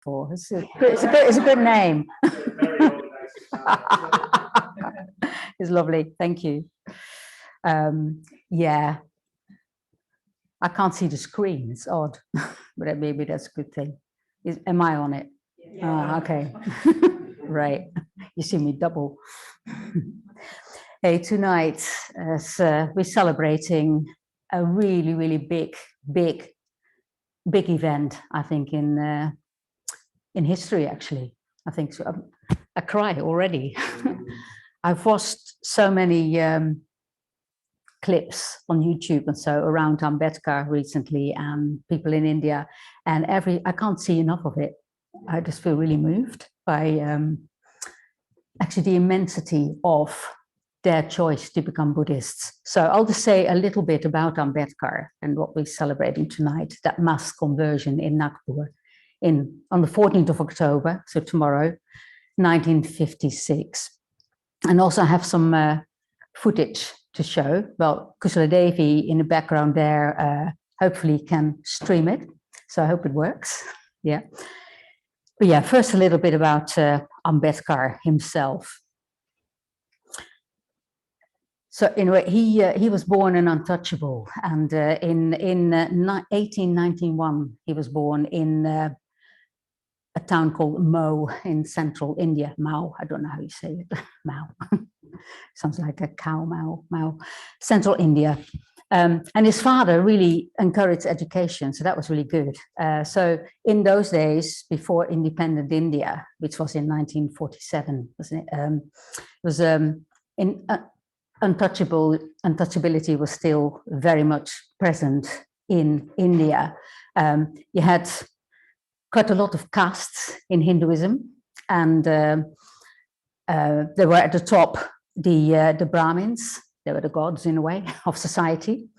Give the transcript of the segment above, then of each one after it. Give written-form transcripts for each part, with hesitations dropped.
Nagpur. It's a good name. It's lovely. Thank you. Yeah. I can't see the screen. It's odd, but maybe that's a good thing. Am I on it? Yeah. Okay. Right. You see me double. Hey, tonight, as we're celebrating a really, really big event, I think, in history, actually. I think so. I cry already. I've watched so many clips on YouTube and so around Ambedkar recently and people in India, and I can't see enough of it. I just feel really moved by actually the immensity of their choice to become Buddhists. So I'll just say a little bit about Ambedkar and what we're celebrating tonight, that mass conversion in Nagpur on the 14th of October, so tomorrow, 1956. And also I have some footage to show. Well, Kusala Devi in the background there hopefully can stream it. So I hope it works. Yeah. But yeah, first a little bit about Ambedkar himself. So in a way, he was born an untouchable, and in 1891 he was born in a town called Mo in central India. Mao, I don't know how you say it. Mao, sounds like a cow. Mao, central India. And his father really encouraged education, so that was really good. So in those days, before independent India, which was in 1947, wasn't it? Untouchability was still very much present in India. You had quite a lot of castes in Hinduism, and they were at the top the Brahmins. They were the gods in a way of society,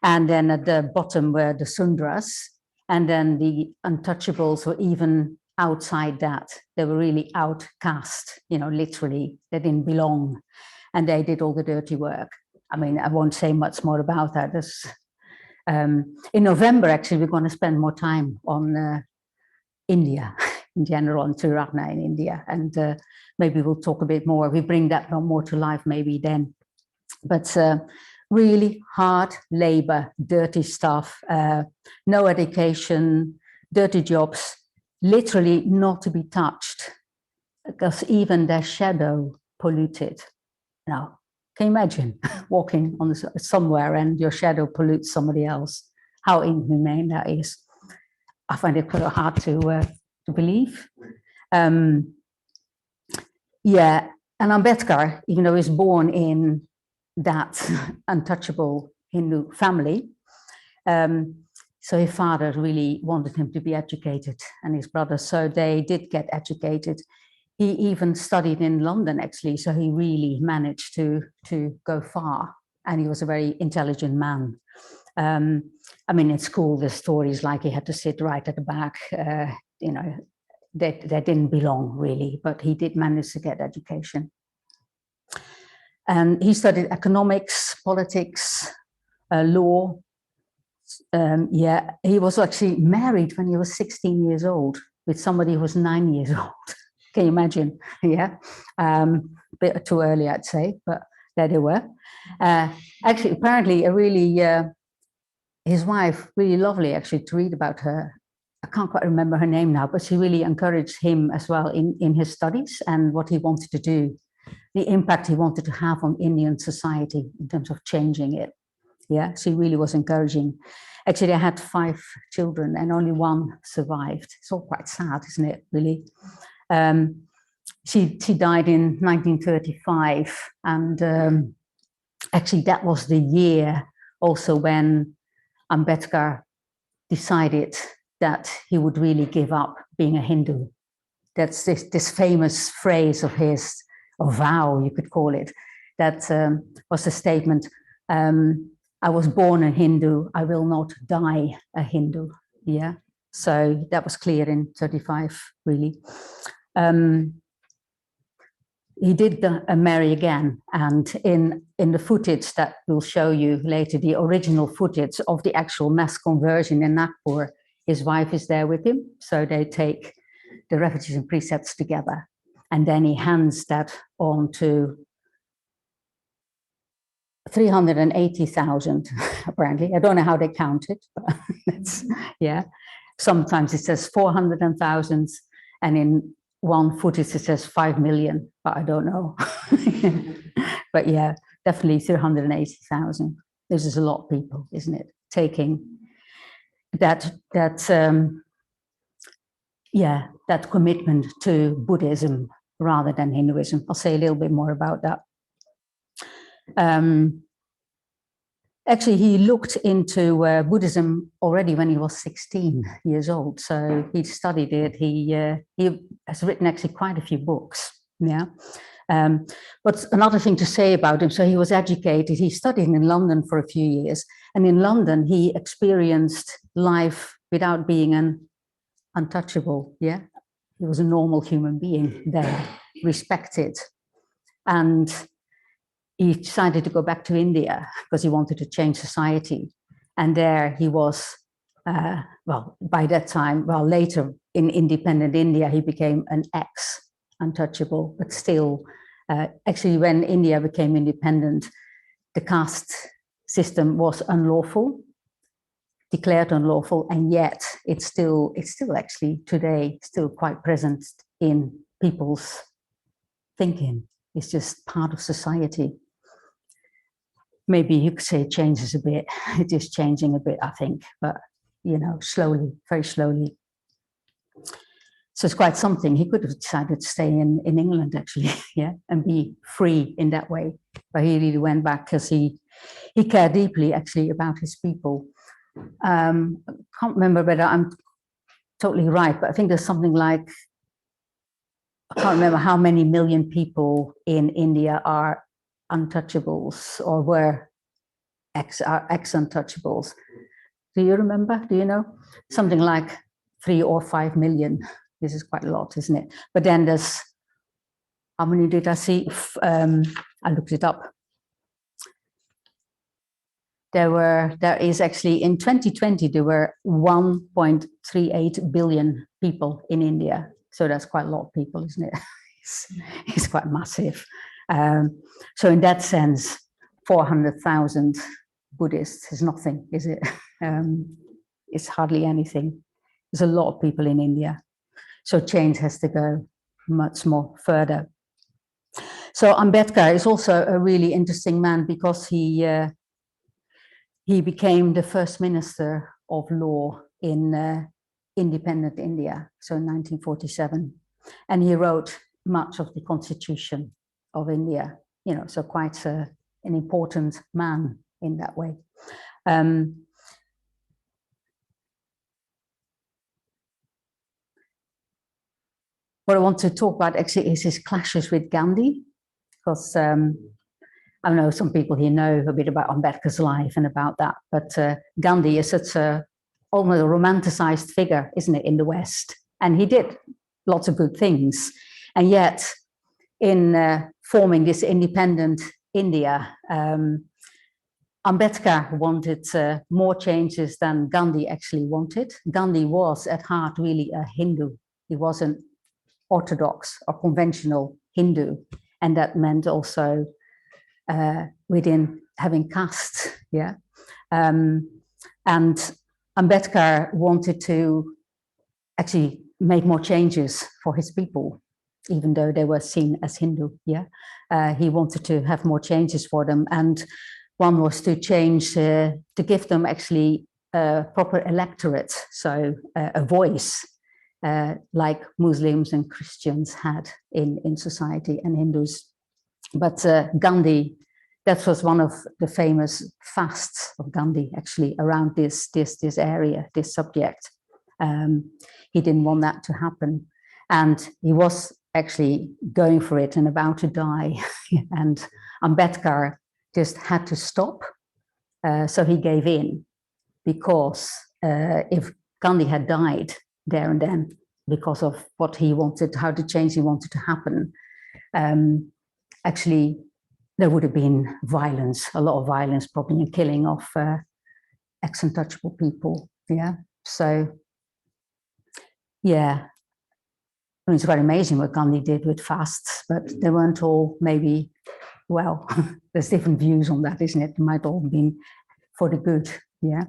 and then at the bottom were the Sudras, and then the untouchables were even outside that. They were really outcast, literally, they didn't belong. And they did all the dirty work. I mean, I won't say much more about that. In November, actually, we're going to spend more time on India in general, on Tirana in India. And maybe we'll talk a bit more. We bring that more to life maybe then. But really hard labor, dirty stuff, no education, dirty jobs, literally not to be touched, because even their shadow polluted. Now, can you imagine walking on somewhere and your shadow pollutes somebody else? How inhumane that is. I find it quite hard to believe. Yeah, and Ambedkar, even though he's born in that untouchable Hindu family, so his father really wanted him to be educated, and his brother, so they did get educated. He even studied in London, actually, so he really managed to go far, and he was a very intelligent man. I mean, in school, the stories like he had to sit right at the back, they didn't belong really, but he did manage to get education. And he studied economics, politics, law. Yeah, he was actually married when he was 16 years old with somebody who was 9 years old. Can you imagine? Yeah, a bit too early, I'd say, but there they were. Actually, apparently, his wife, really lovely, actually, to read about her. I can't quite remember her name now, but she really encouraged him as well in his studies and what he wanted to do, the impact he wanted to have on Indian society in terms of changing it. Yeah, she really was encouraging. Actually, they had 5 children and only 1 survived. It's all quite sad, isn't it, really? She died in 1935, and actually that was the year also when Ambedkar decided that he would really give up being a Hindu. That's this famous phrase of his, or vow, you could call it, that was the statement, I was born a Hindu, I will not die a Hindu. Yeah, so that was clear in 35, really. He did marry again, and in the footage that we'll show you later, the original footage of the actual mass conversion in Nagpur, his wife is there with him, so they take the refuges and precepts together. And then he hands that on to 380,000, apparently. I don't know how they count it, but that's, yeah. Sometimes it says 400,000, and in one footage it says 5 million, but I don't know. But yeah, definitely 380,000. This is a lot of people, isn't it? Taking that commitment to Buddhism rather than Hinduism. I'll say a little bit more about that. Actually, he looked into Buddhism already when he was 16 years old. So he studied it. He has written actually quite a few books. Yeah. But another thing to say about him, so he was educated. He studied in London for a few years. And in London, he experienced life without being an untouchable. Yeah. He was a normal human being there, respected. And he decided to go back to India because he wanted to change society. And there he was, well, by that time, well, later in independent India, he became an ex-untouchable, but still, actually when India became independent, the caste system was unlawful, declared unlawful, and yet it's still actually today still quite present in people's thinking. It's just part of society. Maybe you could say it changes a bit. It is changing a bit, I think, but you know, slowly, very slowly. So it's quite something. He could have decided to stay in England, actually, yeah, and be free in that way. But he really went back because he cared deeply, actually, about his people. Can't remember whether I'm totally right, but I think there's something like, I can't remember how many million people in India are untouchables or were ex-untouchables. Do you remember? Do you know? Something like 3 or 5 million. This is quite a lot, isn't it? But then there's, how many did I see? I looked it up. There is actually, in 2020, there were 1.38 billion people in India. So that's quite a lot of people, isn't it? It's quite massive. So in that sense, 400,000 Buddhists is nothing, is it? It's hardly anything. There's a lot of people in India. So change has to go much more further. So Ambedkar is also a really interesting man because he became the first minister of law in independent India, so in 1947. And he wrote much of the constitution of India, you know, so quite an important man in that way. What I want to talk about actually is his clashes with Gandhi, because I know some people here know a bit about Ambedkar's life and about that, but Gandhi is such a almost a romanticized figure, isn't it, in the West? And he did lots of good things. And yet, in forming this independent India, Ambedkar wanted more changes than Gandhi actually wanted. Gandhi was at heart really a Hindu. He wasn't orthodox or conventional Hindu. And that meant also within having castes, yeah. And Ambedkar wanted to actually make more changes for his people, even though they were seen as Hindu, yeah. He wanted to have more changes for them. And one was to change, to give them actually a proper electorate, so a voice, like Muslims and Christians had in society and Hindus. But Gandhi, that was one of the famous fasts of Gandhi, actually, around this area, this subject. He didn't want that to happen. And he was actually going for it and about to die. And Ambedkar just had to stop. So he gave in, because if Gandhi had died there and then because of what he wanted, how the change he wanted to happen, actually there would have been violence, a lot of violence, probably, and killing of ex-untouchable people. Yeah. So, yeah. I mean, it's very amazing what Gandhi did with fasts, but they weren't all maybe, well, there's different views on that, isn't it? It might all been for the good, yeah.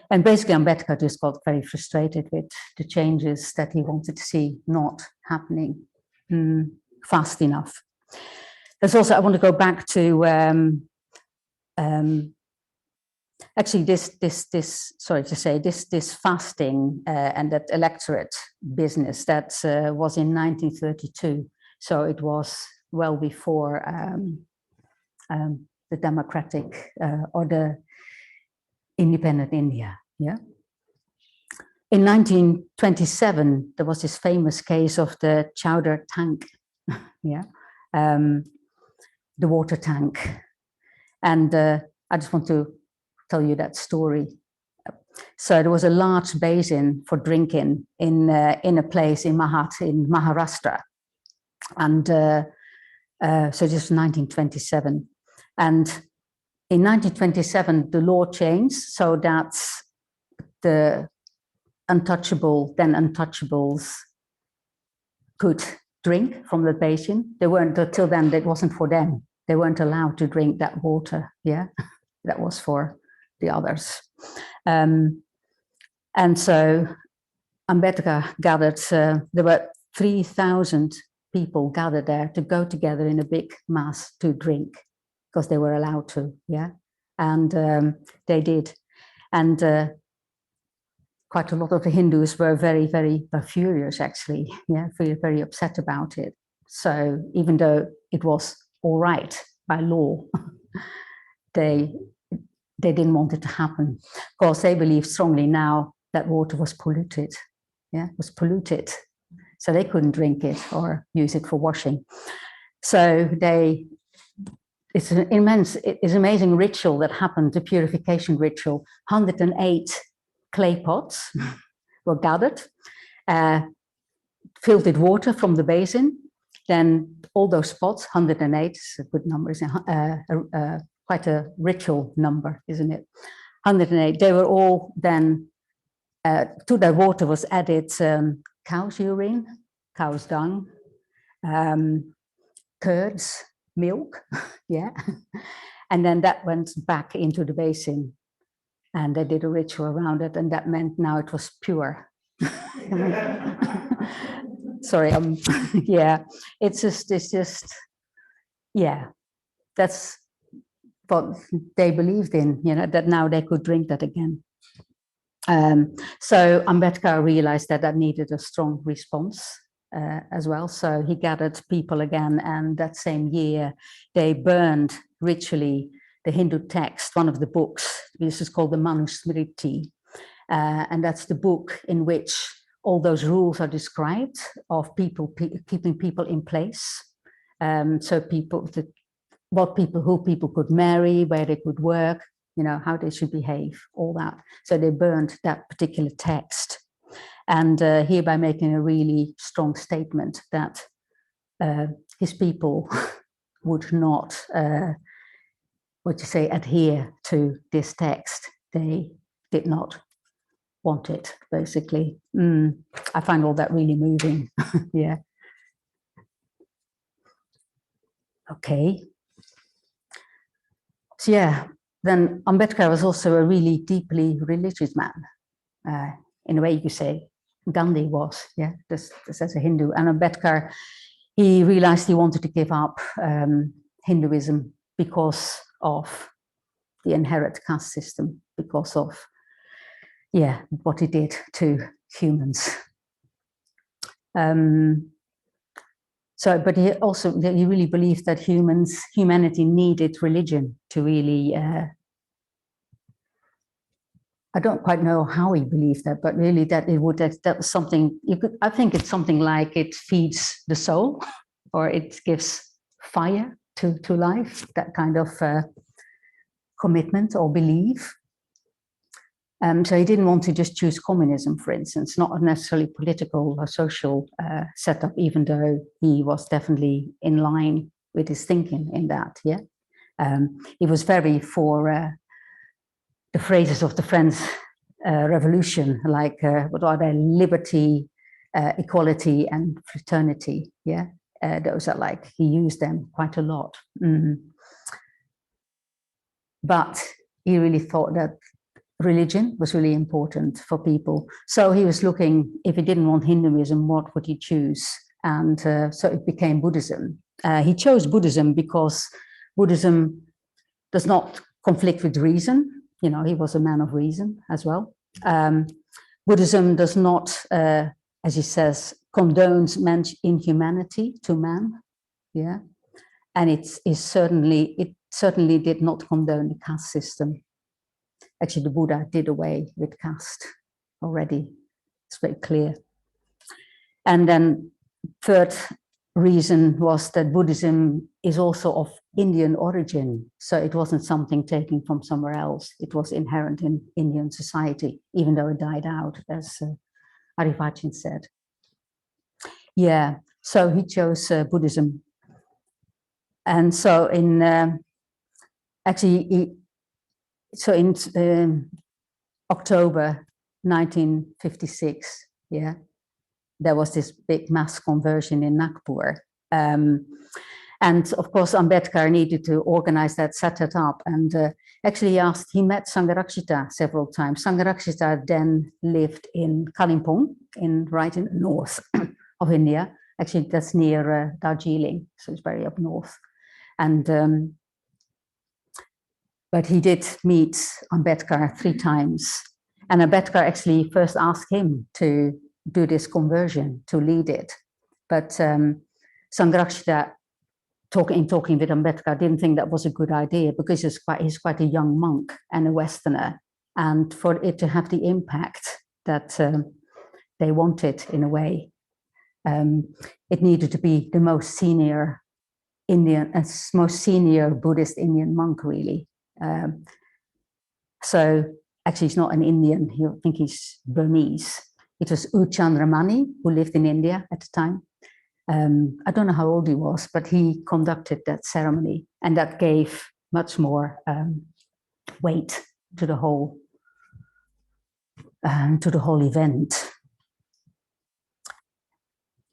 And basically Ambedkar just got very frustrated with the changes that he wanted to see not happening fast enough. There's also, I want to go back to actually this fasting and that electorate business that was in 1932. So it was well before the democratic or the independent India. Yeah. In 1927, there was this famous case of the chowder tank. Yeah. The water tank. And I just want to tell you that story. So there was a large basin for drinking in a place in Maharashtra. And so just 1927. And in 1927, the law changed so that the untouchables could drink from the basin. They weren't, until then, it wasn't for them. They weren't allowed to drink that water, yeah? That was for the others. And so Ambedkar gathered, there were 3,000 people gathered there to go together in a big mass to drink, because they were allowed to, yeah? And they did. And quite a lot of the Hindus were very, very furious, actually, yeah, very upset about it. So even though it was all right by law, they didn't want it to happen, because they believed strongly now that water was polluted, yeah, was polluted. So they couldn't drink it or use it for washing. So it's an amazing ritual that happened, the purification ritual. 108 clay pots were gathered, filled with water from the basin. Then all those pots, 108, is a good number, quite a ritual number, isn't it? 108, they were all then, to the water was added cow's urine, cow's dung, curds, milk, yeah. And then that went back into the basin, and they did a ritual around it, and that meant now it was pure. Sorry, yeah, it's just, yeah, that's what they believed in, you know, that now they could drink that again. So Ambedkar realized that needed a strong response as well. So he gathered people again, and that same year they burned ritually the Hindu text, one of the books. This is called the Manusmriti, and that's the book in which all those rules are described of people keeping people in place. So who people could marry, where they could work, you know, how they should behave, all that. So they burned that particular text, and hereby making a really strong statement that his people would not, adhere to this text. They did not want it, basically. I find all that really moving. Yeah. Okay. So yeah, then Ambedkar was also a really deeply religious man. In a way, you could say Gandhi was, yeah, this as a Hindu. And Ambedkar, he realized he wanted to give up Hinduism because of the inherent caste system, because of, yeah, what it did to humans. But he really believed that humanity needed religion to really, I don't quite know how he believed that, but really that was something, I think it's something like it feeds the soul, or it gives fire to life, that kind of commitment or belief. So he didn't want to just choose communism, for instance, not necessarily political or social setup, even though he was definitely in line with his thinking in that, yeah. He was very for the phrases of the French Revolution, like what are they, liberty, equality and fraternity. Yeah, those are like, he used them quite a lot. But he really thought that religion was really important for people. So he was looking, if he didn't want Hinduism, what would he choose? And so it became Buddhism. He chose Buddhism because Buddhism does not conflict with reason. You know, he was a man of reason as well. Buddhism does not, as he says, condones man's inhumanity to man. Yeah, and it certainly did not condone the caste system. Actually, the Buddha did away with caste already. It's very clear. And then third reason was that Buddhism is also of Indian origin. So it wasn't something taken from somewhere else. It was inherent in Indian society, even though it died out, as Arifachin said. Yeah, so he chose Buddhism. And so in, so in October 1956, yeah, there was this big mass conversion in Nagpur. And of course, Ambedkar needed to organize that, set it up. And actually he met Sangharakshita several times. Sangharakshita then lived in Kalimpong, right in the north of India. Actually, that's near Darjeeling, so it's very up north. And but he did meet Ambedkar 3 times. And Ambedkar actually first asked him to do this conversion, to lead it. But Sangharakshita, talking with Ambedkar, didn't think that was a good idea because he's quite a young monk and a Westerner. And for it to have the impact that they wanted, in a way, it needed to be the most senior most senior Buddhist Indian monk, really. So actually, he's not an Indian. I think he's Burmese. It was U Chandramani, who lived in India at the time. I don't know how old he was, but he conducted that ceremony, and that gave much more weight to the whole event.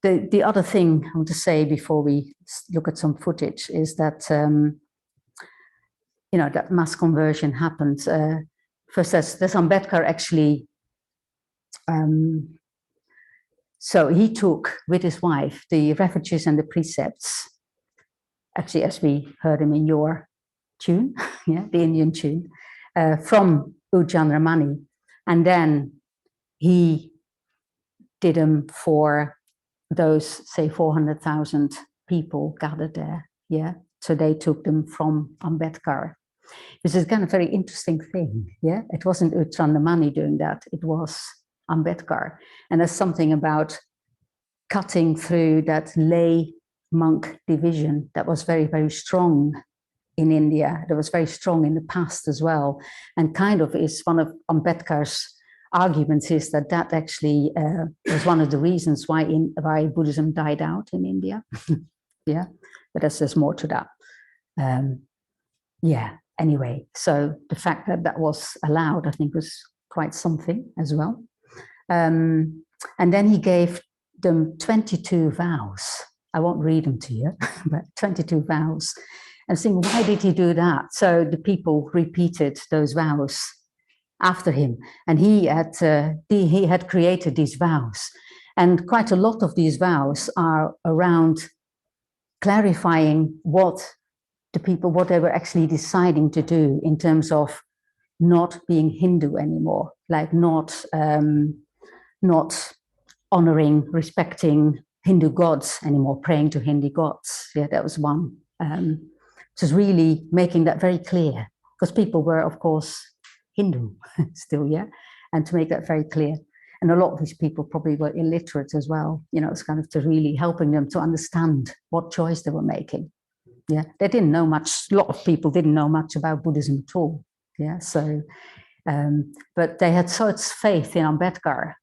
The other thing I want to say before we look at some footage is that you know, that mass conversion happened. First, there's Ambedkar actually. So he took with his wife the refuges and the precepts, actually, as we heard him in your tune, yeah, the Indian tune, from U Chandramani, and then he did them for those, say, 400,000 people gathered there. Yeah, so they took them from Ambedkar. This is kind of a very interesting thing. Yeah, it wasn't U Chandramani doing that; it was Ambedkar. And there's something about cutting through that lay monk division that was very, very strong in India. That was very strong in the past as well, and kind of is one of Ambedkar's arguments, is that actually was one of the reasons why Buddhism died out in India. Yeah, but there's more to that. Yeah, anyway, so the fact that that was allowed, I think, was quite something as well. And then he gave them 22 vows. I won't read them to you, but 22 vows. And think, why did he do that? So the people repeated those vows after him, and he had created these vows, and quite a lot of these vows are around clarifying what they were actually deciding to do in terms of not being Hindu anymore, like not honoring, respecting Hindu gods anymore, praying to Hindu gods. Yeah, that was one. Just really making that very clear, because people were, of course, Hindu still, yeah, and to make that very clear. And a lot of these people probably were illiterate as well. You know, it's kind of to really helping them to understand what choice they were making. Yeah, they didn't know much. A lot of people didn't know much about Buddhism at all. Yeah, so, but they had such faith in Ambedkar,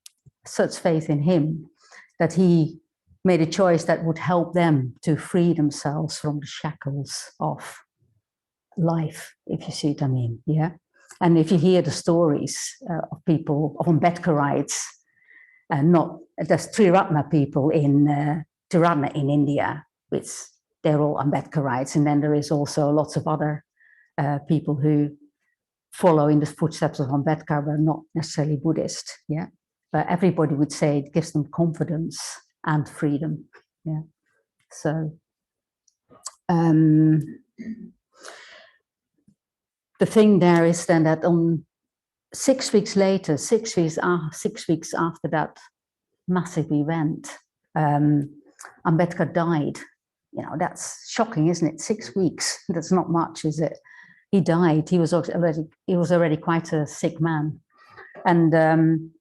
such faith in him, that he made a choice that would help them to free themselves from the shackles of life, if you see what I mean. Yeah. And if you hear the stories of people, of Ambedkarites, and not, there's Triratna people in Triratna in India, which they're all Ambedkarites, and then there is also lots of other people who follow in the footsteps of Ambedkar, but not necessarily Buddhist. Yeah, but everybody would say it gives them confidence and freedom. Yeah, so the thing there is then that on 6 weeks later, 6 weeks after that massive event, Ambedkar died. You know, that's shocking, isn't it? 6 weeks, that's not much, is it? He died. He was already quite a sick man. And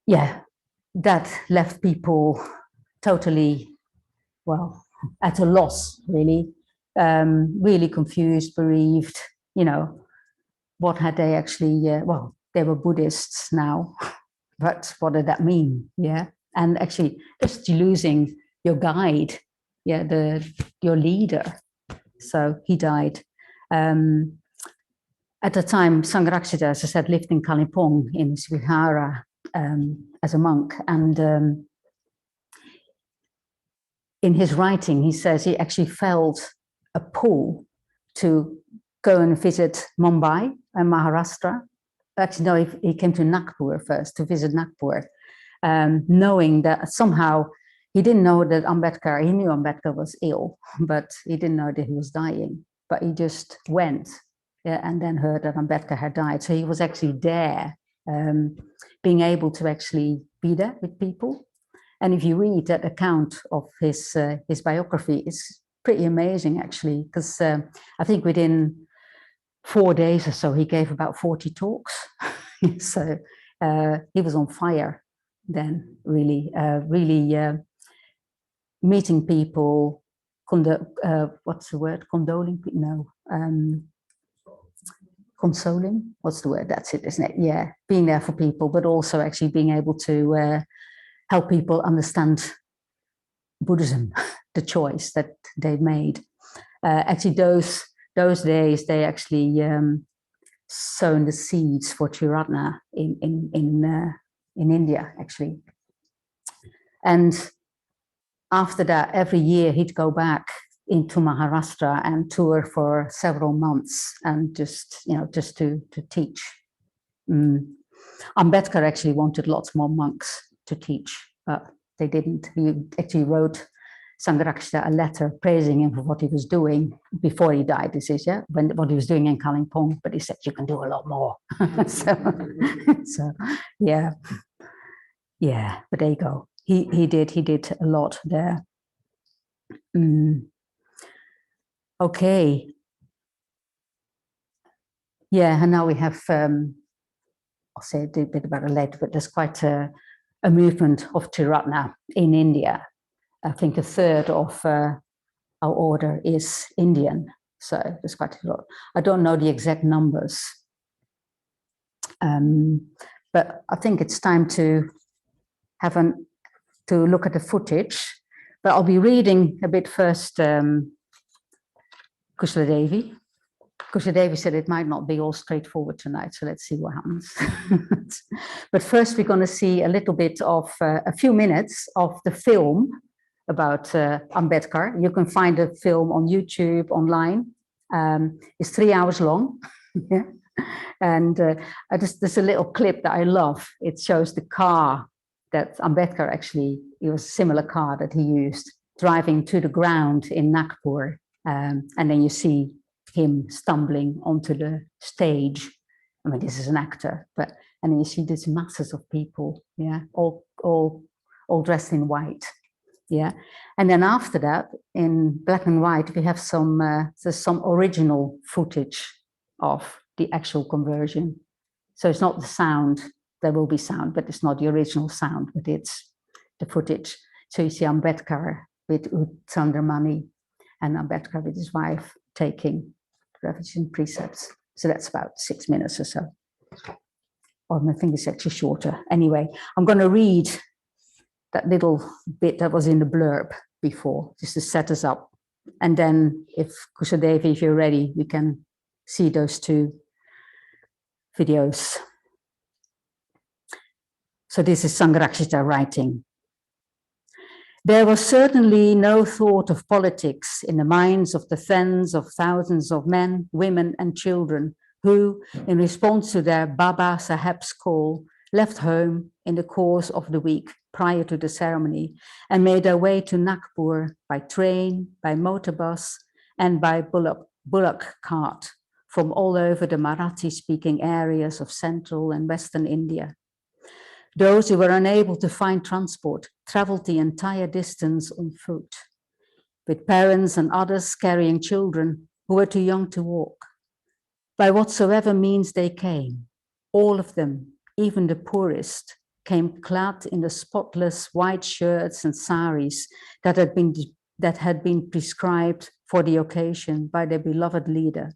yeah, that left people totally, well, at a loss, really, really confused, bereaved, you know, what had they actually, well, they were Buddhists now, but what did that mean? Yeah. And actually just losing your guide, yeah, your leader. So he died. At the time, Sangha, as I said, lived in Kalimpong in Vihara as a monk. And in his writing, he says he actually felt a pull to go and visit Mumbai and Maharashtra. Actually, no, he came to Nagpur first to visit Nagpur, knowing that somehow he didn't know that Ambedkar, he knew Ambedkar was ill, but he didn't know that he was dying. But he just went, yeah, and then heard that Ambedkar had died. So he was actually there, being able to actually be there with people. And if you read that account of his biography, it's pretty amazing, actually, because I think within 4 days or so, he gave about 40 talks. So he was on fire then, really, meeting people, what's the word? Condoling? No. Consoling? What's the word? That's it, isn't it? Yeah, being there for people, but also actually being able to help people understand Buddhism, the choice that they made. Actually, those days, they actually sown the seeds for Triratna in India, actually. And after that, every year he'd go back into Maharashtra and tour for several months, and just to teach. Ambedkar actually wanted lots more monks to teach, but they didn't. He actually wrote Sangha a letter praising him for what he was doing before he died. This is, yeah, what he was doing in Kalimpong, but he said, you can do a lot more. so yeah, but there you go. He did a lot there. Okay. Yeah, and now we have, I'll say a bit about it later, but there's quite a movement of Triratna in India. I think a third of our order is Indian, so there's quite a lot. I don't know the exact numbers, but I think it's time to to look at the footage. But I'll be reading a bit first. Kusala Devi. Kusala Devi said it might not be all straightforward tonight, so let's see what happens. But first, we're going to see a little bit of a few minutes of the film about Ambedkar. You can find the film on YouTube, online. It's 3 hours long. Yeah. And there's a little clip that I love. It shows the car that Ambedkar actually, it was a similar car that he used, driving to the ground in Nagpur. And then you see him stumbling onto the stage. I mean, this is an actor, and then you see these masses of people, yeah, all dressed in white. Yeah, and then after that, in black and white, we have there's some original footage of the actual conversion. So it's not the sound, there will be sound, but it's not the original sound, but it's the footage. So you see Ambedkar with Chandramani and Ambedkar with his wife taking revision precepts. So that's about 6 minutes or so. Or I think it's actually shorter. Anyway, I'm going to read that little bit that was in the blurb before, just to set us up. And then if Kusala Devi, if you're ready, we can see those two videos. So this is Sangharakshita writing. There was certainly no thought of politics in the minds of the tens of thousands of men, women, and children who, in response to their Baba Saheb's call, left home in the course of the week prior to the ceremony and made their way to Nagpur by train, by motor bus, and by bullock cart from all over the Marathi-speaking areas of central and western India. Those who were unable to find transport traveled the entire distance on foot, with parents and others carrying children who were too young to walk. By whatsoever means they came, all of them, even the poorest, came clad in the spotless white shirts and saris that had been prescribed for the occasion by their beloved leader.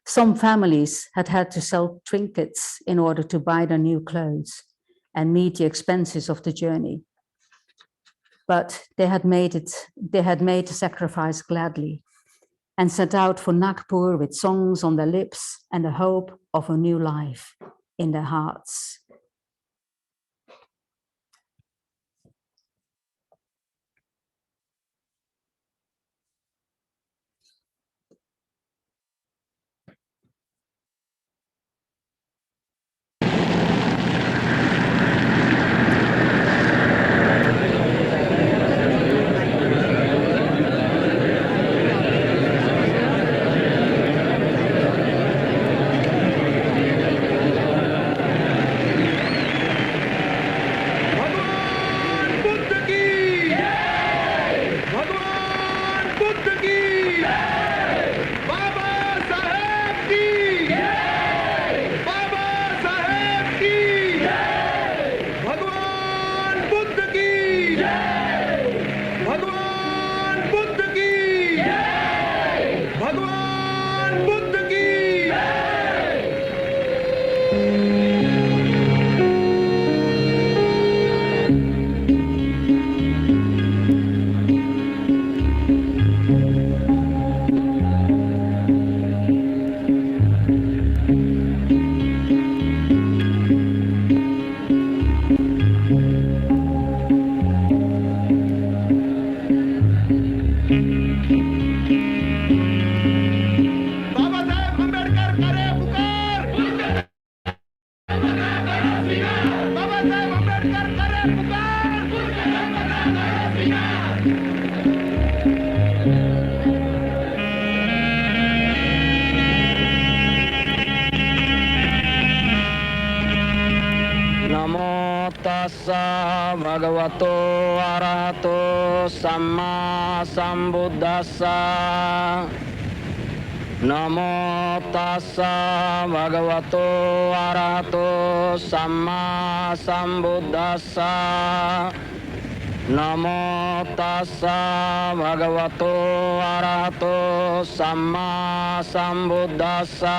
Some families had had to sell trinkets in order to buy their new clothes and meet the expenses of the journey. But they had made the sacrifice gladly and set out for Nagpur with songs on their lips and the hope of a new life in their hearts. Bhagavato arahato samma sambuddhassa. Namo tassa bhagavato arahato samma sambuddhassa. Namo tassa bhagavato arahato samma sambuddhassa.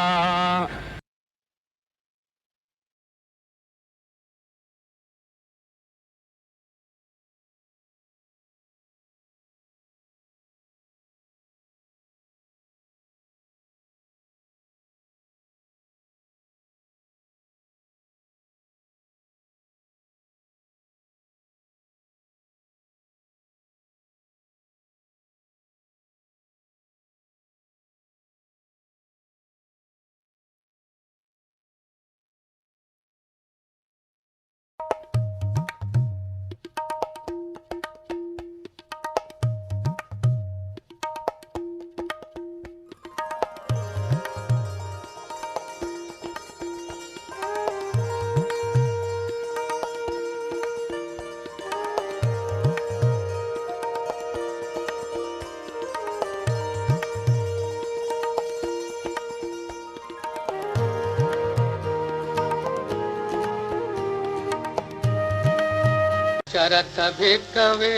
चरथ भिक्खवे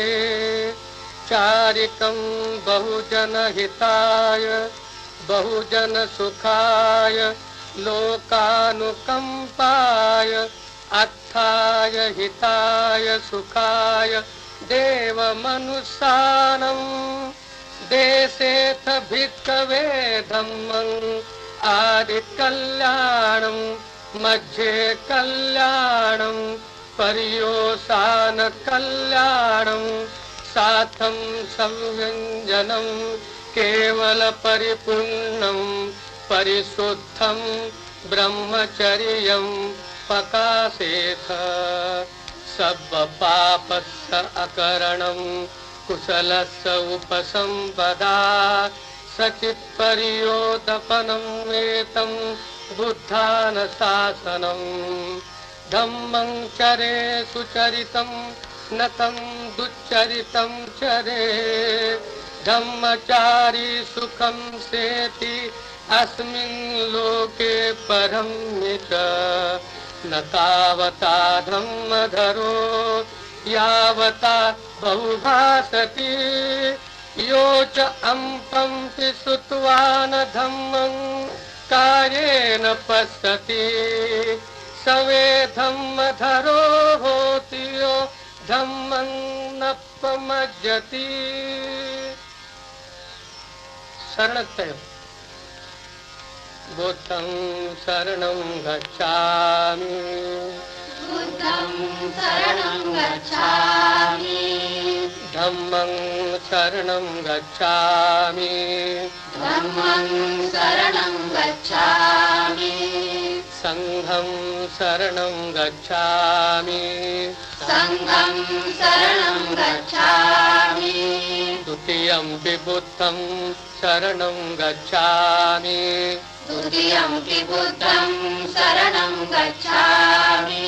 चारिकं बहुजन हिताय बहुजन सुखाय लोकानुकंपाय अत्थाय हिताय सुखाय देव मनुष्यानं देशेथ भिक्खवे धम्मं आदि कल्याणं मध्ये कल्याणं पर्योसान कल्याणं साथं संव्यञ्जनं केवल परिपूर्णं परिशुद्धं ब्रह्मचर्यं पकासेथ सर्वपापस्य अकरणं कुशलस्य उपसम्पदा सचित्पर्योदपनम् एतं बुद्धानुशासनं धम्मं चरे सुचरितं न तं दुच्चरितं चरे धम्मचारी सुखं सेति अस्मिन् लोके परं च न तावता धम्मधरो यावता बहुभासति यो च अम्पंति श्रुत्वा न धम्मं कायेन पश्यति सवे धम्मधरो होति यो धम्मं न पमज्जति। शरणत्य बुद्धं शरणं गच्छामि बुद्धं शरणं गच्छामि धम्मं शरणं गच्छामि धम्मं शरणं गच्छामि संघं शरणं गच्छामि संघं शरणं गच्छामि द्वितीयंपि बुद्धं शरणं गच्छामि द्वितीयंपि बुद्धं शरणं गच्छामि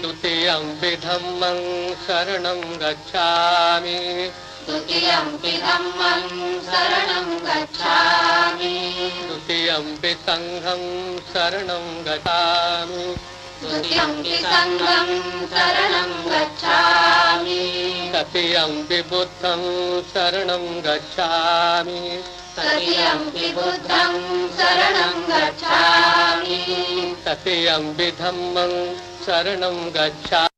द्वितीयंपि धम्मं शरणं गच्छामि द्वितीयंपि धम्मं शरणं गच्छामि द्वितीयंपि संघं शरणं गच्छामि द्वितीयंपि संघं शरणं गच्छामि तृतीयंपि बुद्धं शरणं गच्छामि तृतीयंपि बुद्धं शरणं गच्छामि तृतीयंपि धम्मं शरणं गच्छामि।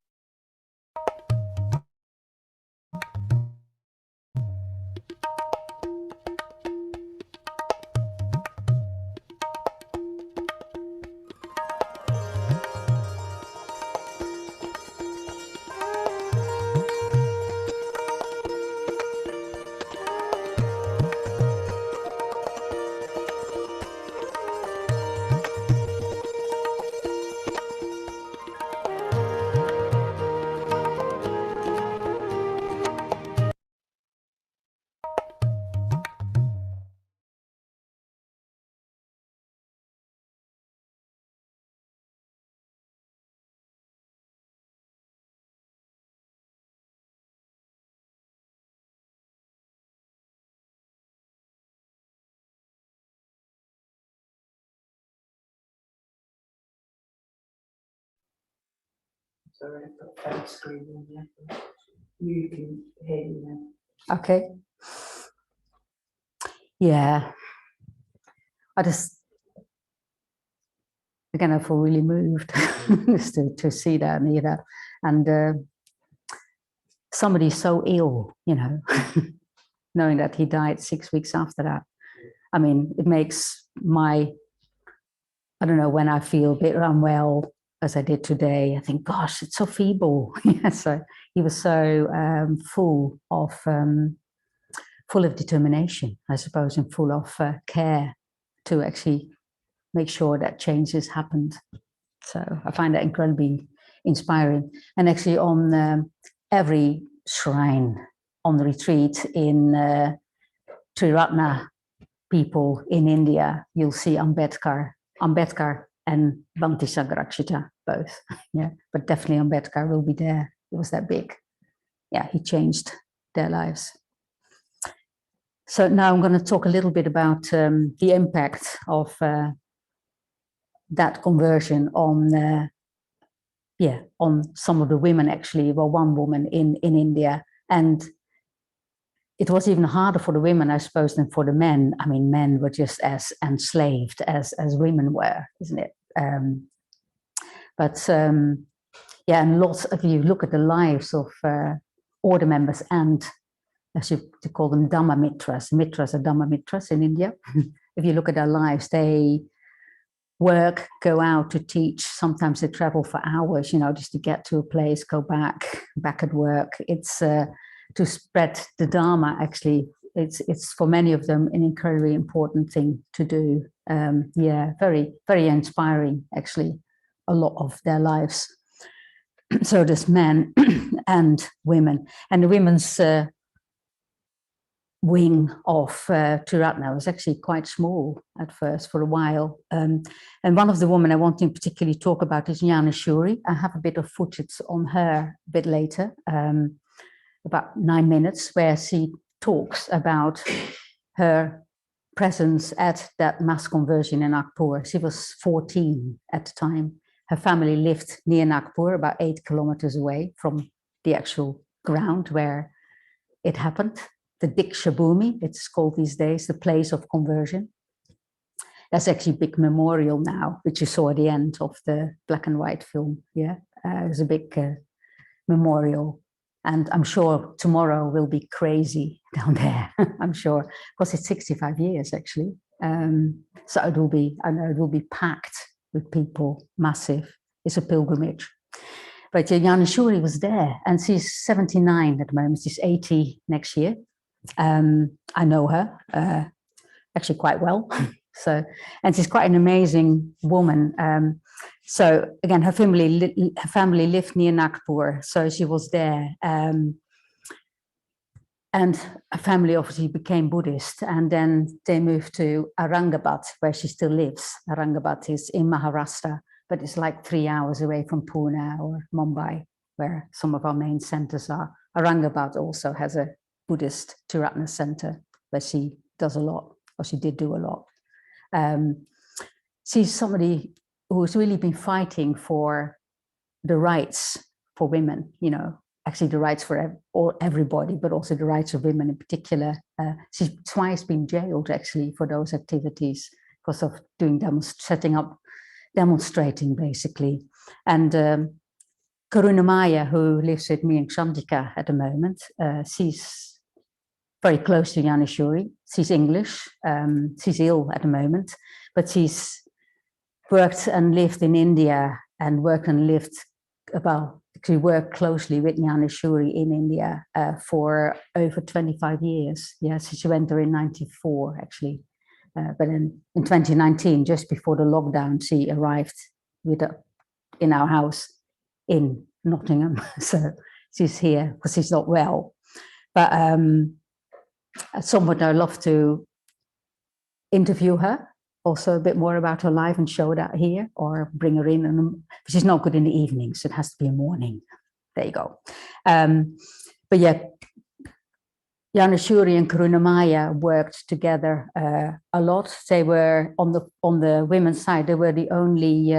Sorry, I've got that screen on there. You can hear me now. Okay. Yeah. I just, again, I feel really moved just to see that and hear that. And somebody so ill, you know, knowing that he died 6 weeks after that. I mean, it makes my, I don't know, when I feel a bit unwell, as I did today, I think, gosh, it's so feeble. Yeah, so he was so full of determination, I suppose, and full of care to actually make sure that changes happened. So I find that incredibly inspiring. And actually on every shrine on the retreat in Triratna people in India, you'll see Ambedkar and Bhakti Sangharakshita, both. Yeah, but definitely Ambedkar will be there. It was that big. Yeah, he changed their lives. So now I'm going to talk a little bit about the impact of that conversion on, on some of the women actually. Well, one woman in India, and it was even harder for the women, I suppose, than for the men. I mean, men were just as enslaved as women were, isn't it? Yeah, and lots of you look at the lives of order members and, as you to call them, Dhamma Mitras. Mitras are Dhamma Mitras in India. If you look at their lives, they work, go out to teach. Sometimes they travel for hours, you know, just to get to a place, go back at work. It's to spread the Dharma, actually. It's for many of them an incredibly important thing to do. Yeah, very, very inspiring, actually, a lot of their lives. So there's men and women. And the women's wing of Triratna was actually quite small at first for a while. And one of the women I want to particularly talk about is Yana Shuri. I have a bit of footage on her a bit later, about 9 minutes, where she talks about her presence at that mass conversion in Nagpur. She was 14 at the time. Her family lived near Nagpur, about 8 kilometers away from the actual ground where it happened. The Diksha Bhumi, it's called these days, the place of conversion. There's actually a big memorial now, which you saw at the end of the black and white film. Yeah, there's a big memorial. And I'm sure tomorrow will be crazy down there. I'm sure, because it's 65 years actually. So it will be, I know it will be packed with people, massive. It's a pilgrimage. But Yana Shuri was there, and she's 79 at the moment. She's 80 next year. I know her actually quite well. So, and she's quite an amazing woman. So again, her family lived near Nagpur, so she was there. And her family obviously became Buddhist, and then they moved to Aurangabad, where she still lives. Aurangabad is in Maharashtra, but it's like 3 hours away from Pune or Mumbai, where some of our main centers are. Aurangabad also has a Buddhist Triratna center where she does a lot, or she did do a lot. She's somebody who's really been fighting for the rights for women, you know, actually the rights for everybody, but also the rights of women in particular. She's twice been jailed actually for those activities because of doing demonstrating basically. And Karunamaya, who lives with me in Chandika at the moment, she's very close to Yana Shuri. She's English. She's ill at the moment, but she's worked and lived in India and worked closely with Yana Shuri in India for over 25 years. Yes, she went there in 94 actually. But in 2019, just before the lockdown, she arrived in our house in Nottingham. So she's here because she's not well. But somewhat I'd love to interview her, also a bit more about her life and show that here, or bring her in. And she's not good in the evenings, so it has to be a morning. There you go. But yeah, Yana Shuri and Karunamaya worked together a lot. They were on the women's side. They were the only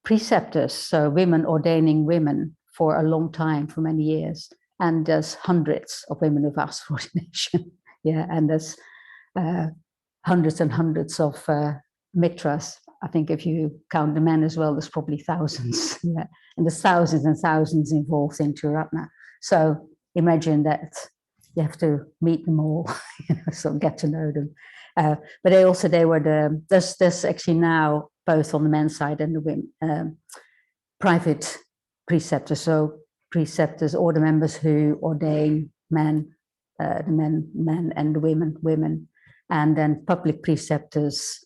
preceptors, so women ordaining women for a long time, for many years. And there's hundreds of women who've asked for ordination. Yeah, and there's hundreds and hundreds of mitras. I think if you count the men as well, there's probably thousands. Yeah, and there's thousands and thousands involved in Triratna. So imagine that you have to meet them all, you know, so get to know them. But they were there's actually now both on the men's side and the women, private preceptors. So preceptors, order members who ordain men, the men and the women, and then public preceptors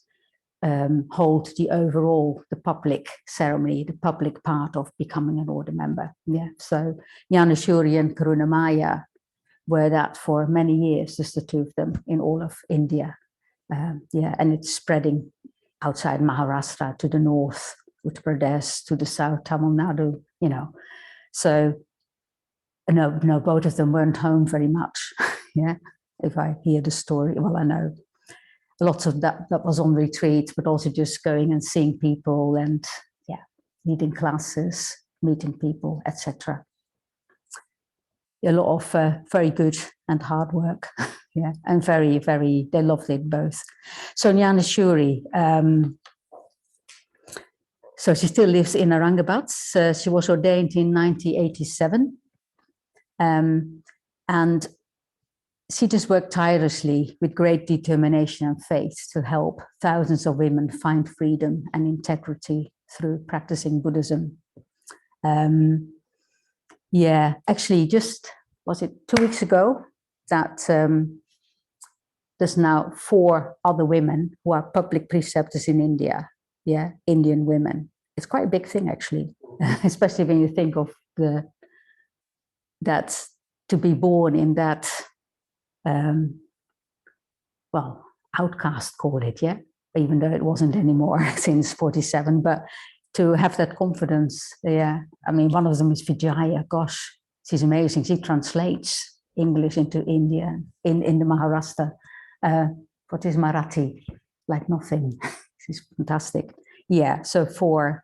hold the public ceremony, the public part of becoming an order member. Yeah. So Yana Shuri and Karunamaya were that for many years, just the two of them in all of India. Yeah, and it's spreading outside Maharashtra to the north, Uttar Pradesh, to the south, Tamil Nadu, you know. So no, both of them weren't home very much. Yeah, if I hear the story, well, I know lots of that was on retreat, but also just going and seeing people and yeah, leading classes, meeting people, etc. A lot of very good and hard work. Yeah, and very, very, they loved it both. So Yana Shuri, so she still lives in Aurangabad. She was ordained in 1987. And she just worked tirelessly with great determination and faith to help thousands of women find freedom and integrity through practicing Buddhism. Yeah, actually, just was it 2 weeks ago that there's now 4 other women who are public preceptors in India. Yeah, Indian women. It's quite a big thing, actually, especially when you think of that to be born in that, well, outcast, call it, yeah, even though it wasn't anymore since 47, but to have that confidence, yeah. I mean, one of them is Vijaya. Gosh, she's amazing. She translates English into Indian in the Maharashtra. What is Marathi? Like nothing. She's fantastic. Yeah, so 4.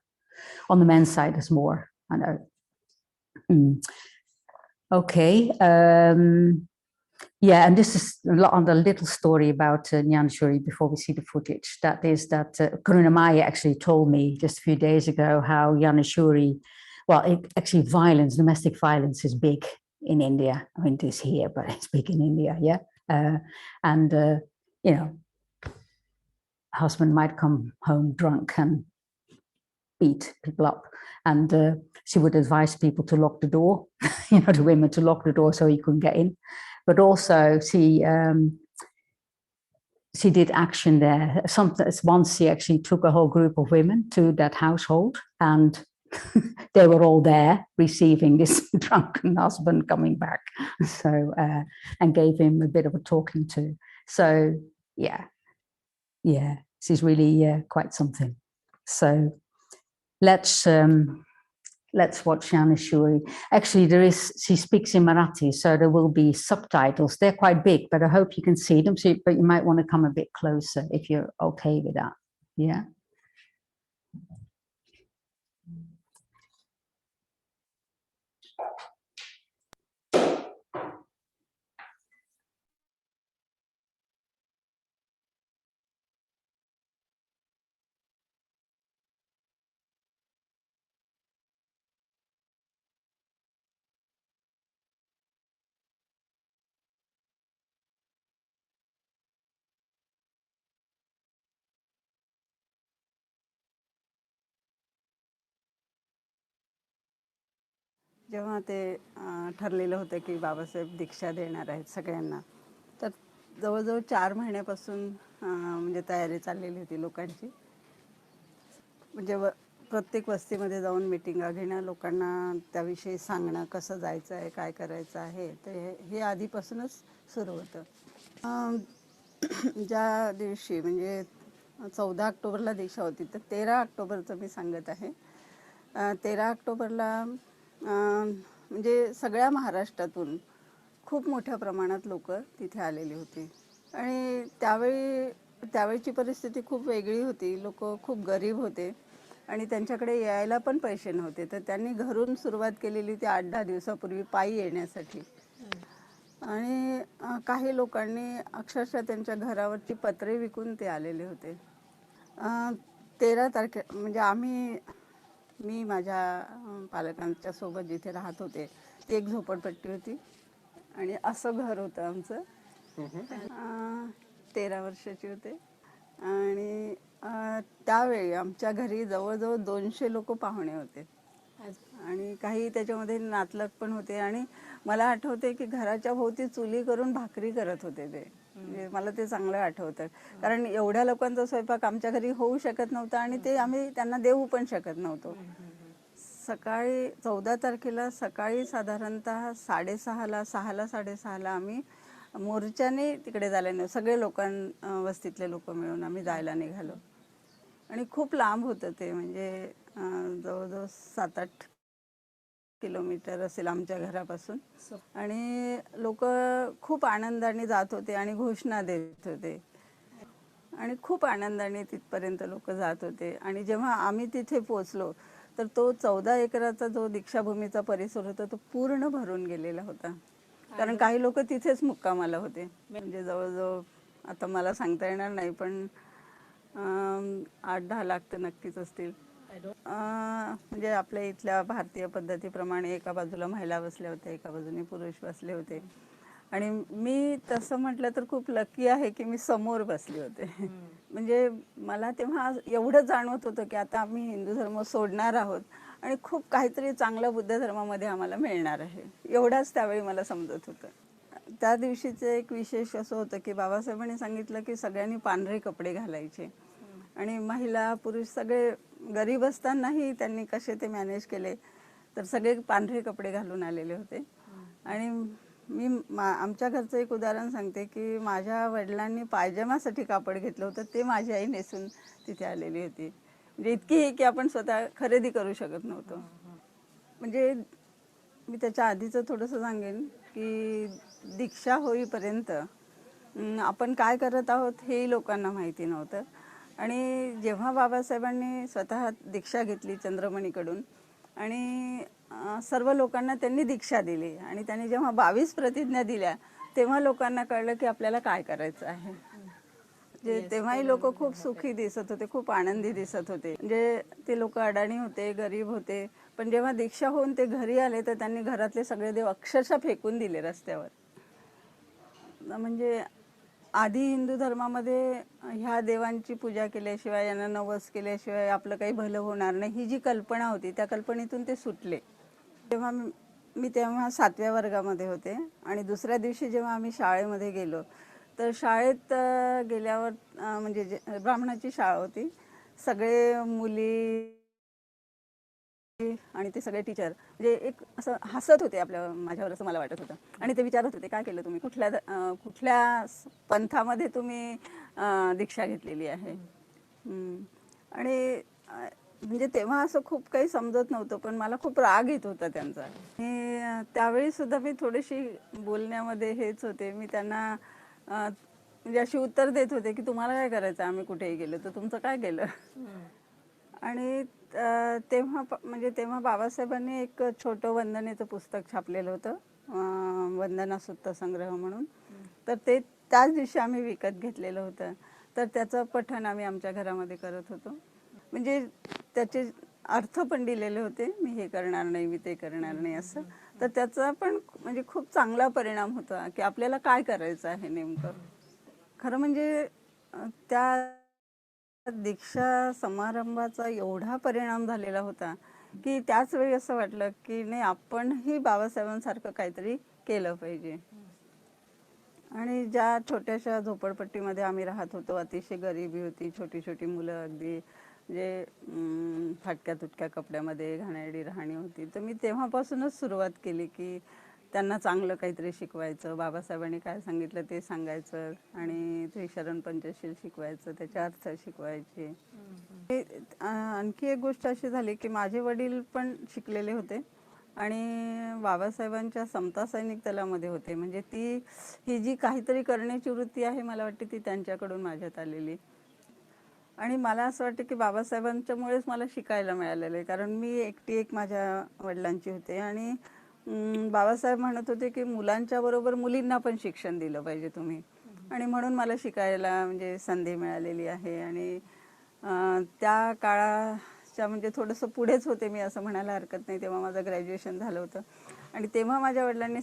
On the men's side, there's more. I know. Okay. Yeah, and this is on the little story about Yana Shuri before we see the footage. That is that Karuna Maya actually told me just a few days ago how Yana Shuri, well, actually domestic violence is big in India. I mean, it is here, but it's big in India, yeah. And, you know, husband might come home drunk and beat people up. And she would advise people to lock the door, the women to lock the door so he couldn't get in. But also she did action there. Once she actually took a whole group of women to that household, and they were all there receiving this drunken husband coming back. So and gave him a bit of a talking to. So yeah, she's really quite something. So let's watch Yana Shuri. Actually, she speaks in Marathi, so there will be subtitles. They're quite big, but I hope you can see them. But you might want to come a bit closer if you're okay with that. Yeah. जेव्हा ते ठरलेलं होतं की बाबासाहेब दीक्षा देणार आहेत सगळ्यांना, तर जवळजवळ 4 महिन्यापासून म्हणजे तयारी चाललेली होती लोकांची. म्हणजे प्रत्येक वस्तीमध्ये जाऊन मिटिंगा घेणं, लोकांना त्याविषयी सांगणं, कसं जायचं आहे, काय करायचं आहे, तर हे आधीपासूनच सुरू होतं. ज्या दिवशी म्हणजे 14 ऑक्टोबरला दीक्षा होती, तर 13 ऑक्टोबरचं मी सांगत आहे. 13 ऑक्टोबरला म्हणजे सगळ्या महाराष्ट्रातून खूप मोठ्या प्रमाणात लोक तिथे आलेली होती. आणि त्यावेळची परिस्थिती खूप वेगळी होती. लोक खूप गरीब होते आणि त्यांच्याकडे यायला पण पैसे नव्हते. तर त्यांनी घरून सुरुवात केलेली ती 8-10 दिवसापूर्वी पायी येण्यासाठी. आणि काही लोकांनी अक्षरशः त्यांच्या घरावरची पत्रे विकून ते आलेले होते. 13 तारखे म्हणजे मी माझ्या पालकांच्या सोबत जिथे राहत होते ती एक झोपडपट्टी होती आणि असं घर होतं आमचं. 13 वर्षाची होते आणि त्यावेळी आमच्या घरी जवळजवळ 200 लोक पाहुणे होते आणि काही त्याच्यामध्ये नातलग पण होते. आणि मला आठवते की घराच्या भोवती चुली करून भाकरी करत होते ते. म्हणजे मला ते चांगलं आठवतं, कारण एवढ्या लोकांचा स्वयंपाक आमच्या घरी होऊ शकत नव्हता आणि ते आम्ही त्यांना देऊ पण शकत नव्हतो. सकाळी 14 तारखेला सकाळी साधारणतः 6:30ला 6:30ला आम्ही मोर्चाने तिकडे जायला निघालो. सगळे वस्तीतले लोक मिळून आम्ही जायला निघालो आणि खूप लांब होतं ते. म्हणजे जवळजवळ 7-8 किलोमीटर असेल आमच्या घरापासून. आणि लोक खूप आनंदाने जात होते आणि घोषणा देत होते आणि खूप आनंदाने तिथपर्यंत लोक जात होते. आणि जेव्हा आम्ही तिथे पोचलो तर तो 14 एकराचा जो दीक्षाभूमीचा परिसर होता तो पूर्ण भरून गेलेला होता, कारण काही लोक तिथेच मुक्कामाला होते. म्हणजे जवळजवळ आता मला सांगता येणार नाही, पण 8-10 लाख तर नक्कीच असतील. म्हणजे आपल्या इथल्या भारतीय पद्धतीप्रमाणे एका बाजूला महिला बसल्या होत्या, एका बाजूने पुरुष बसले होते आणि मी तसं म्हटलं तर खूप लकी आहे की मी समोर बसले होते. म्हणजे मला तेव्हा एवढं जाणवत होतं की आता आम्ही हिंदू धर्म सोडणार आहोत आणि खूप काहीतरी चांगलं बुद्ध धर्मामध्ये आम्हाला मिळणार आहे, एवढाच त्यावेळी मला समजत होतं. त्या दिवशीचं एक विशेष असं होतं की बाबासाहेबांनी सांगितलं की सगळ्यांनी पांढरे कपडे घालायचे आणि महिला पुरुष सगळे गरीब असतानाही त्यांनी कसे ते मॅनेज केले, तर सगळे पांढरे कपडे घालून आलेले होते. आणि मी आमच्या घरचं एक उदाहरण सांगते की माझ्या वडिलांनी पायजमासाठी कापड घेतलं होतं, ते माझी आई नेसून तिथे आलेली होती. म्हणजे इतकी हे की आपण स्वतः खरेदी करू शकत नव्हतो. म्हणजे मी त्याच्या आधीचं थोडंसं सांगेन की दीक्षा होईपर्यंत आपण काय करत आहोत हेही लोकांना माहिती नव्हतं. आणि जेव्हा बाबासाहेबांनी स्वतः दीक्षा घेतली चंद्रमणीकडून आणि सर्व लोकांना त्यांनी दीक्षा दिली आणि त्यांनी जेव्हा 22 प्रतिज्ञा दिल्या तेव्हा लोकांना कळलं की आपल्याला काय करायचं आहे. म्हणजे तेव्हाही लोक खूप सुखी दिसत होते, खूप आनंदी दिसत होते. म्हणजे ते लोक अडाणी होते, गरीब होते, पण जेव्हा दीक्षा होऊन ते घरी आले तर त्यांनी घरातले सगळे देव अक्षरशः फेकून दिले रस्त्यावर. म्हणजे आधी हिंदू धर्मामध्ये ह्या देवांची पूजा केल्याशिवाय, यांना नवस केल्याशिवाय आपलं काही भलं होणार नाही, ही जी कल्पना होती त्या कल्पनेतून ते सुटले. तेव्हा मी तेव्हा 7व्या वर्गामध्ये होते आणि दुसऱ्या दिवशी जेव्हा आम्ही शाळेमध्ये गेलो तर शाळेत गेल्यावर म्हणजे ब्राह्मणाची शाळा होती, सगळे मुली आणि ते सगळे टीचर म्हणजे एक असं हसत होते माझ्यावर, असं मला वाटत होतं. आणि ते विचारत होते काय केलं तुम्ही, कुठल्या पंथामध्ये तुम्ही दीक्षा घेतलेली आहे. आणि म्हणजे तेव्हा असं खूप काही समजत नव्हतं, पण मला खूप राग येत होता त्यांचा. आणि त्यावेळी सुद्धा मी थोडीशी बोलण्यामध्ये हेच होते, मी त्यांना म्हणजे अशी उत्तर देत होते की तुम्हाला काय करायचं, आम्ही कुठेही गेलो तर तुमचं काय केलं. आणि तेव्हा बाबासाहेबांनी एक छोटं वंदनेचं पुस्तक छापलेलं होतं, वंदना सुत्त संग्रह म्हणून. तर ते त्याच दिवशी आम्ही विकत घेतलेलं होतं. तर त्याचं पठण आम्ही आमच्या घरामध्ये करत होतो. म्हणजे त्याचे अर्थ पण दिलेले होते, मी हे करणार नाही, मी ते करणार नाही असं. तर त्याचा पण म्हणजे खूप चांगला परिणाम होता की आपल्याला काय करायचं आहे नेमकं. खरं म्हणजे त्या दीक्षा समारंभाचा एवढा परिणाम झालेला होता की त्याच वेळी असं वाटलं की नाही, आपणही बाबासाहेबांसारखं काहीतरी केलं पाहिजे. आणि ज्या छोट्याशा झोपडपट्टीमध्ये आम्ही राहत होतो, अतिशय गरिबी होती, छोटी छोटी मुलं अगदी म्हणजे फाटक्या तुटक्या कपड्यामध्ये घाणेरडी राहणी होती. तर मी तेव्हापासूनच सुरुवात केली की त्यांना चांगलं काहीतरी शिकवायचं, बाबासाहेबांनी काय सांगितलं ते सांगायचं आणि त्रिशरण पंचशील शिकवायचं, त्याचे अर्थ शिकवायचे. आणखी एक गोष्ट अशी झाली की माझे वडील पण शिकलेले होते आणि बाबासाहेबांच्या समता सैनिक दलामध्ये होते. म्हणजे ही जी काहीतरी करण्याची वृत्ती आहे, मला वाटते ती त्यांच्याकडून माझ्यात आलेली. आणि मला असं वाटतं की बाबासाहेबांच्यामुळेच मला शिकायला मिळालेलं आहे, कारण मी एक माझ्या वडिलांची होते आणि बाबासाहेब म्हणत होते की मुलांच्या बरोबर मुलींना पण शिक्षण दिलं पाहिजे तुम्ही. आणि म्हणून मला शिकायला म्हणजे संधी मिळालेली आहे. आणि त्या काळाच्या म्हणजे थोडंसं पुढेच होते मी असं म्हणायला हरकत नाही, तेव्हा माझं ग्रॅज्युएशन झालं होतं. आणि तेव्हा माझ्या वडिलांनी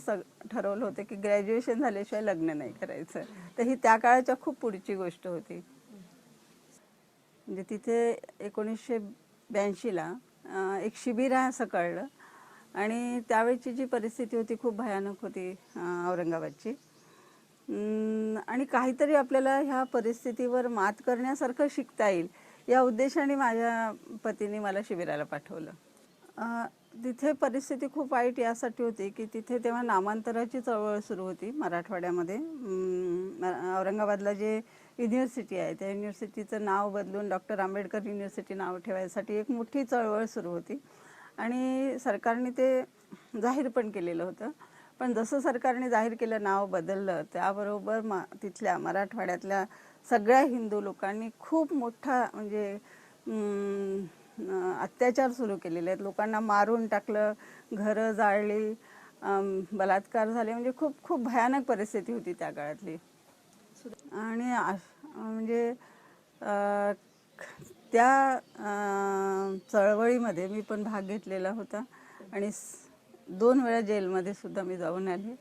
ठरवलं होतं की ग्रॅज्युएशन झाल्याशिवाय लग्न नाही करायचं. तर ही त्या काळाच्या खूप पुढची गोष्ट होती. म्हणजे तिथे 1982ला एक शिबिर आहे असं कळलं आणि त्यावेळची जी परिस्थिती होती खूप भयानक होती औरंगाबादची. आणि काहीतरी आपल्याला ह्या परिस्थितीवर मात करण्यासारखं शिकता येईल या उद्देशाने माझ्या पतीने मला शिबिराला पाठवलं. तिथे परिस्थिती खूप वाईट यासाठी होती की तिथे तेव्हा नामांतराची चळवळ सुरू होती मराठवाड्यामध्ये. औरंगाबादला जे युनिव्हर्सिटी आहे त्या युनिव्हर्सिटीचं नाव बदलून डॉक्टर आंबेडकर युनिव्हर्सिटी नाव ठेवायसाठी एक मोठी चळवळ सुरू होती आणि सरकारने ते जाहीर पण केलेलं होतं. पण जसं सरकारने जाहीर केलं, नाव बदललं, त्याबरोबर तिथल्या मराठवाड्यातल्या सगळ्या हिंदू लोकांनी खूप मोठा म्हणजे अत्याचार सुरू केलेले आहेत. लोकांना मारून टाकलं, घरं जाळली, बलात्कार झाले. म्हणजे खूप खूप भयानक परिस्थिती होती त्या काळातली. आणि म्हणजे त्या चळवळीमध्ये मी पण भाग घेतलेला होता आणि 2 वेळा जेलमध्ये सुद्धा मी जाऊन आले.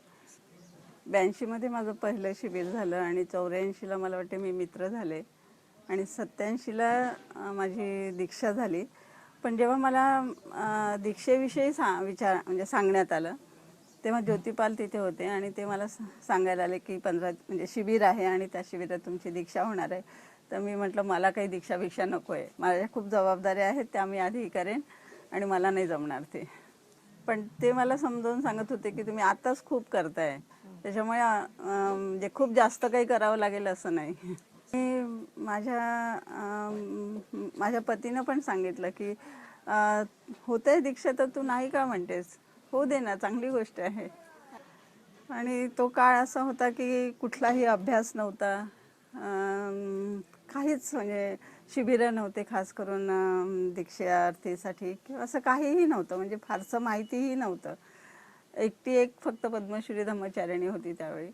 82 माझं पहिलं शिबिर झालं आणि 84 मला वाटते मी मित्र झाले आणि 87 माझी दीक्षा झाली. पण जेव्हा मला दीक्षेविषयी म्हणजे सांगण्यात आलं तेव्हा ज्योतिपाल तिथे होते आणि ते मला सांगायला आले की 15 म्हणजे शिबिर आहे आणि त्या शिबिरात तुमची दीक्षा होणार आहे. तर मी म्हटलं मला काही दीक्षा नको आहे, माझ्या खूप जबाबदाऱ्या आहेत त्या मी आधी करेन आणि मला नाही जमणार ते. पण ते मला समजावून सांगत होते की तुम्ही आताच खूप करताय, त्याच्यामुळे म्हणजे खूप जास्त काही करावं लागेल असं नाही. माझ्या पतीनं पण सांगितलं की होतंय दीक्षा तर तू नाही का म्हणतेस, हो दे ना, चांगली गोष्ट आहे. आणि तो काळ असा होता की कुठलाही अभ्यास नव्हता, काहीच म्हणजे शिबिरं नव्हते खास करून दीक्षार्थीसाठी किंवा असं काहीही नव्हतं, म्हणजे फारसं माहितीही नव्हतं. एकटी एक फक्त पद्मश्री धम्मचारिणी होती त्यावेळी.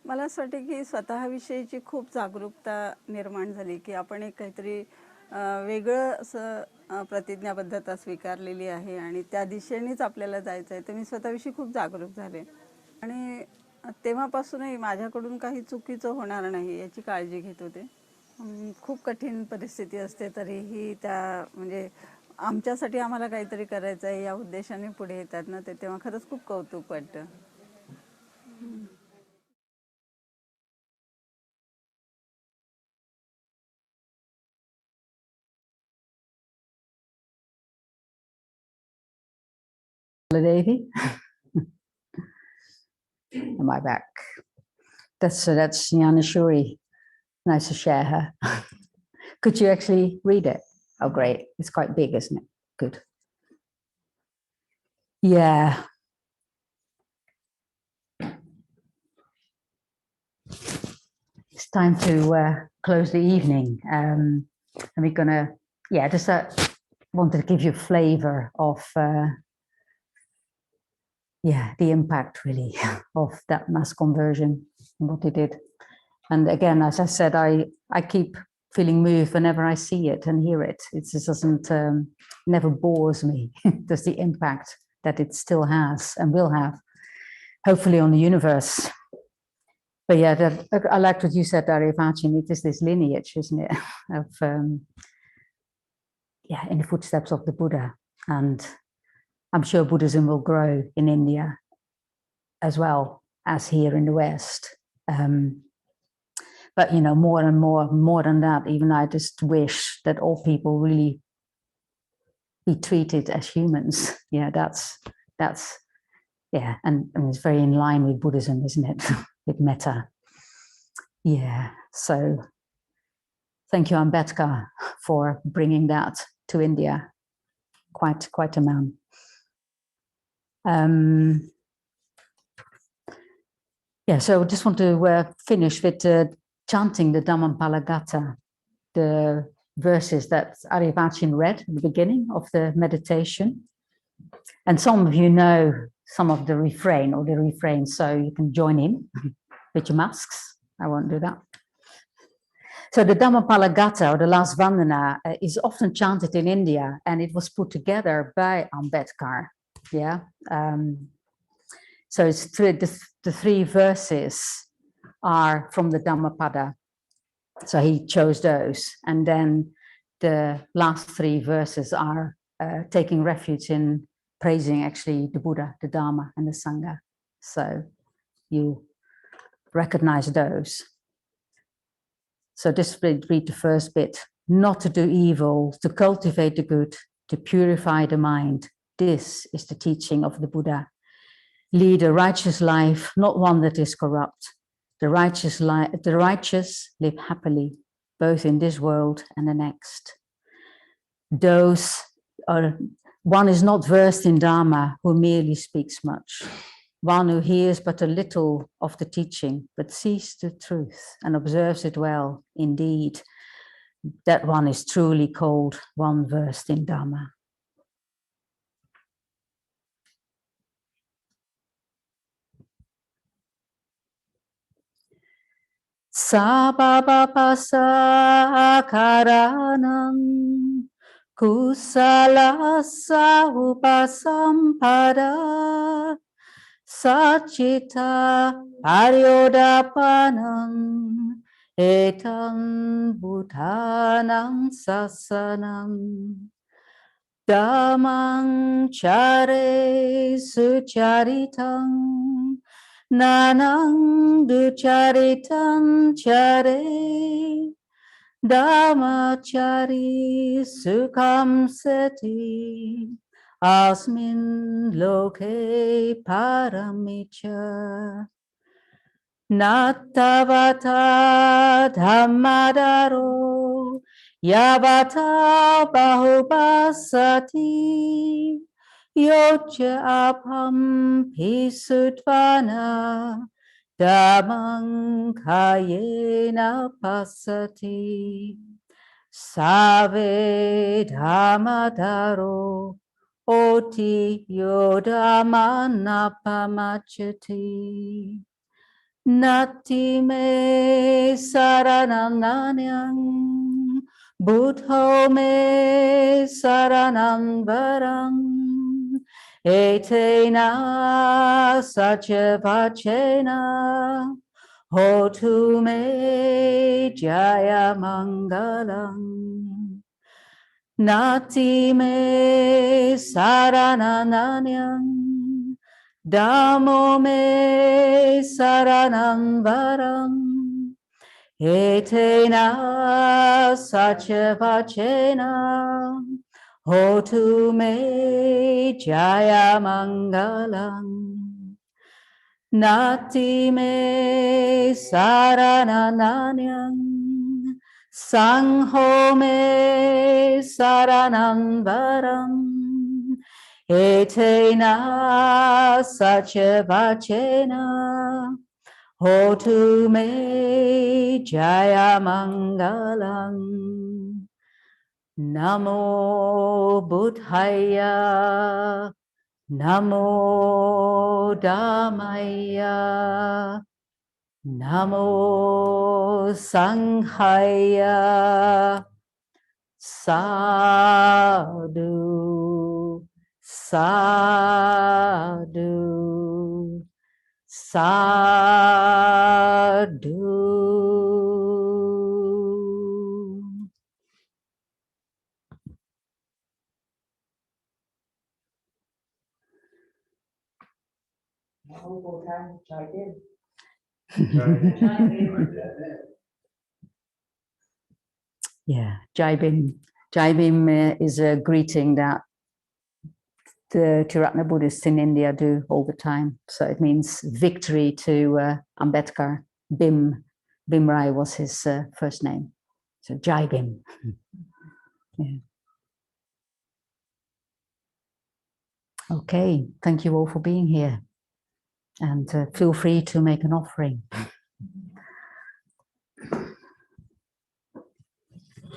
मला असं वाटतं की स्वतःविषयीची खूप जागरूकता निर्माण झाली की आपण एक काहीतरी वेगळं असं प्रतिज्ञाबद्धता स्वीकारलेली आहे आणि त्या दिशेनेच आपल्याला जायचं आहे. तर मी स्वतःविषयी खूप जागरूक झाले आणि तेव्हापासूनही माझ्याकडून काही चुकीचं होणार नाही याची काळजी घेत होते. खूप कठीण परिस्थिती असते तरीही त्या म्हणजे आमच्यासाठी आम्हाला काहीतरी करायचं आहे या उद्देशाने पुढे येतात ना, ते तेव्हा खरंच खूप कौतुक वाटतं. Davy. Am I back? That's Yana Shuri. Nice to share her. Could you actually read it? Oh, great. It's quite big, isn't it? Good. Yeah. It's time to close the evening. And we're going to, just wanted to give you a flavor of the impact really of that mass conversion and what they did. And again, as I said, I keep feeling moved whenever I see it and hear it. It just doesn't, never bores me. There's the impact that it still has and will have, hopefully, on the universe. But yeah, I liked what you said, Aryabhachin. It is this lineage, isn't it, of in the footsteps of the Buddha. And I'm sure Buddhism will grow in India as well as here in the West. But more and more than that, even I just wish that all people really be treated as humans. Yeah, that's and it's very in line with Buddhism, isn't it? With metta. Yeah. So thank you, Ambedkar, for bringing that to India. Quite a man. So I just want to finish with chanting the Dhammampalagata, the verses that Aryabhachin read at the beginning of the meditation. And some of you know some of the refrain, so you can join in with your masks. I won't do that. So the Dhammampalagata, or the last Vandana, is often chanted in India, and it was put together by Ambedkar. Yeah. So it's the 3 verses are from the Dhammapada. So he chose those. And then the last 3 verses are taking refuge in praising actually the Buddha, the Dharma, and the Sangha. So you recognize those. So just read the first bit. Not to do evil, to cultivate the good, to purify the mind. This is the teaching of the Buddha. Lead a righteous life, not one that is corrupt. The righteous live happily, both in this world and the next. One is not versed in Dharma who merely speaks much. One who hears but a little of the teaching, but sees the truth and observes it well. Indeed, that one is truly called one versed in Dharma. Sababapasa karanam kusalasa upasampada Sachita Aryodapanam Etam Bhutanam Sasanam Dhammang Chare Sucharitam Nanang Ducharitam Chare Dhammachari Sukham Seti Asmin Loke Paramicha Natavata Dhammadaro Yavata Bahubasati Yocha Apam Pisutvana Dhammang Kayena Pasati Save Dhammadaro Oti Yodhamana Pamachati Nati me saranam nanyang Buddho me saranam varam Etena sacha vachena Hotu me jaya mangalam Nati me saranananyam Dhammo me saranam varam Etena sacha vachena Hotu me jaya mangalam Nati me saranananyam Sangho me saranam varam Etena sacha vachena Hotu me jaya mangalam Namo Buddhaya Namo Dhammaya Namo Sanghaya Sadhu Sadhu Sadhu. Yeah, Jai Bhim. Jai Bhim is a greeting that the Tiratna Buddhists in India do all the time. So it means victory to Ambedkar. Bhim Rai was his first name. So Jai Bhim. Yeah. Okay, thank you all for being here. And feel free to make an offering.